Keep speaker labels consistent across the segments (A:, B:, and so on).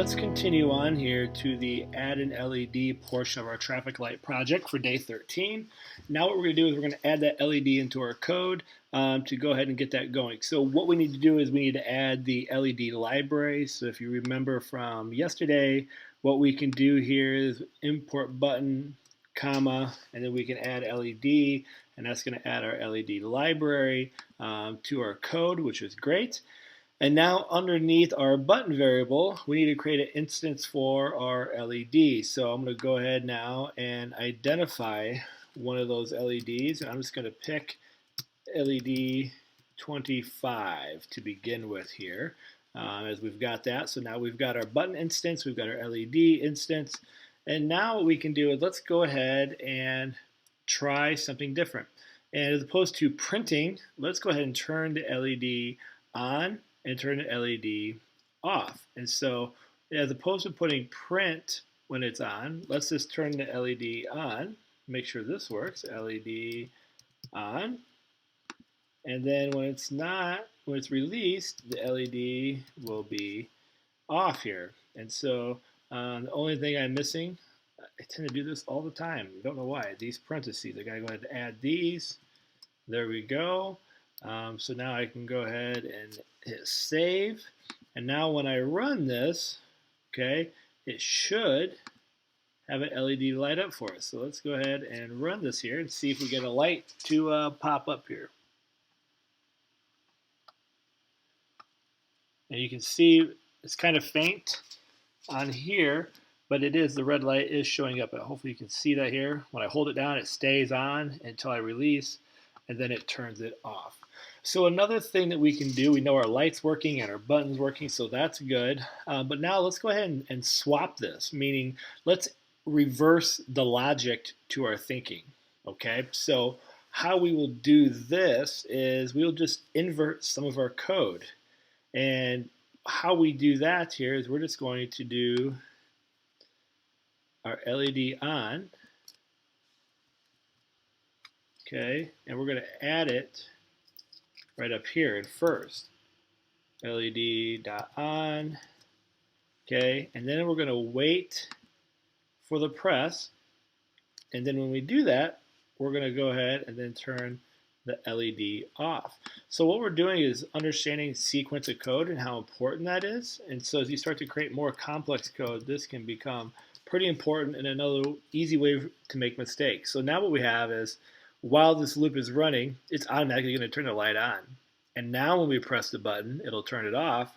A: let's continue on here to the add an LED portion of our traffic light project for day 13. Now what we're going to do is we're going to add that LED into our code to go ahead and get that going. So what we need to do is we need to add the LED library. So if you remember from yesterday, what we can do here is import button, comma, and then we can add LED, and that's going to add our LED library to our code, which is great. And now underneath our button variable, we need to create an instance for our LED. So I'm going to go ahead now and identify one of those LEDs. And I'm just going to pick LED 25 to begin with here, as we've got that. So now we've got our button instance, we've got our LED instance. And now what we can do is let's go ahead and try something different. And as opposed to printing, let's go ahead and turn the LED on and turn the LED off. And so as opposed to putting print when it's on, let's just turn the LED on, make sure this works, LED on, and then when it's not, when it's released, the LED will be off here. And so the only thing I'm missing, I tend to do this all the time, I don't know why, these parentheses, I gotta go ahead and add these, there we go. So now I can go ahead and hit save, and now when I run this, okay, it should have an LED light up for us. So let's go ahead and run this here and see if we get a light to pop up here. And you can see it's kind of faint on here, but it is, the red light is showing up. Hopefully you can see that here. When I hold it down, it stays on until I release, and then it turns it off. So another thing that we can do, we know our light's working and our button's working, so that's good. But now let's go ahead and swap this, meaning let's reverse the logic to our thinking, okay? So how we will do this is we'll just invert some of our code. And how we do that here is we're just going to do our LED on, okay? And we're going to add it right up here in first, LED.on, okay, and then we're going to wait for the press, and then when we do that, we're going to go ahead and then turn the LED off. So what we're doing is understanding sequence of code and how important that is, and so as you start to create more complex code, this can become pretty important and another easy way to make mistakes. So now what we have is, while this loop is running, it's automatically going to turn the light on. And now when we press the button, it'll turn it off.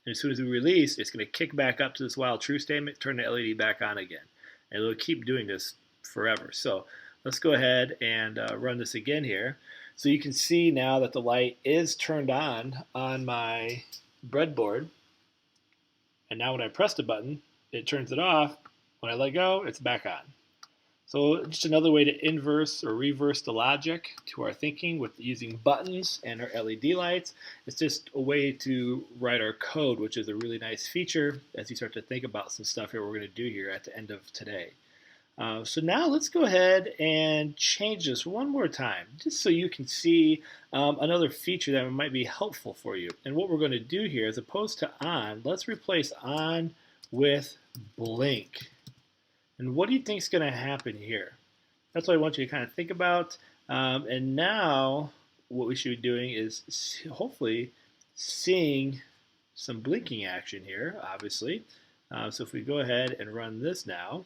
A: And as soon as we release, it's going to kick back up to this while true statement, turn the LED back on again. And it'll keep doing this forever. So let's go ahead and run this again here. So you can see now that the light is turned on my breadboard. And now when I press the button, it turns it off. When I let go, it's back on. So just another way to inverse or reverse the logic to our thinking with using buttons and our LED lights. It's just a way to write our code, which is a really nice feature as you start to think about some stuff here we're going to do here at the end of today. So now let's go ahead and change this one more time, just so you can see another feature that might be helpful for you. And what we're going to do here, as opposed to on, let's replace on with blink. And what do you think is going to happen here? That's what I want you to kind of think about. And now what we should be doing is hopefully seeing some blinking action here, obviously. So if we go ahead and run this now,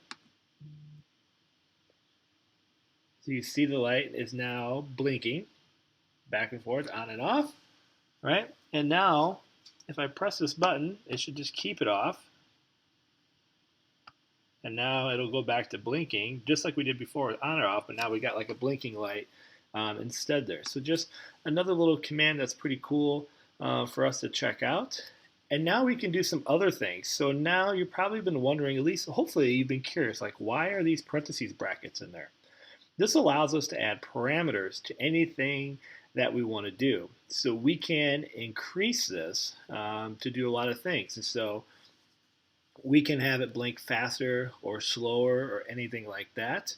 A: so you see the light is now blinking back and forth, on and off, right? And now if I press this button, it should just keep it off. And now it'll go back to blinking, just like we did before, on or off, but now we got like a blinking light instead there. So just another little command that's pretty cool for us to check out. And now we can do some other things. So now you've probably been wondering, at least hopefully you've been curious, like why are these parentheses brackets in there? This allows us to add parameters to anything that we want to do. So we can increase this to do a lot of things. And so we can have it blink faster or slower or anything like that.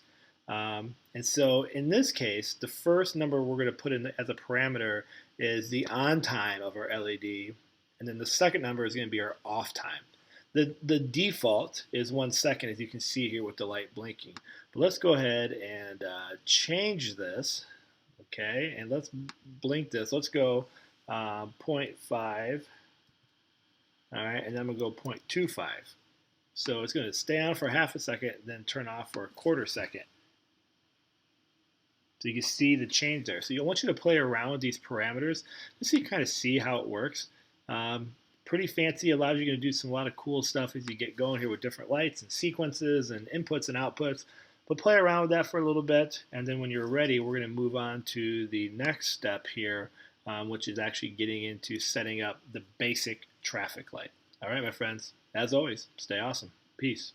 A: And so in this case, the first number we're going to put in as a parameter is the on time of our LED. And then the second number is going to be our off time. The default is 1 second, as you can see here with the light blinking. But let's go ahead and change this, okay? And let's blink this. Let's go 0.5, all right? And then I'm going to go 0.25. So it's going to stay on for half a second, then turn off for a quarter second. So you can see the change there. So I want you to play around with these parameters just so you kind of see how it works. Pretty fancy, allows you to do a lot of cool stuff as you get going here with different lights and sequences and inputs and outputs. But play around with that for a little bit, and then when you're ready, we're going to move on to the next step here, which is actually getting into setting up the basic traffic light. All right, my friends, as always, stay awesome. Peace.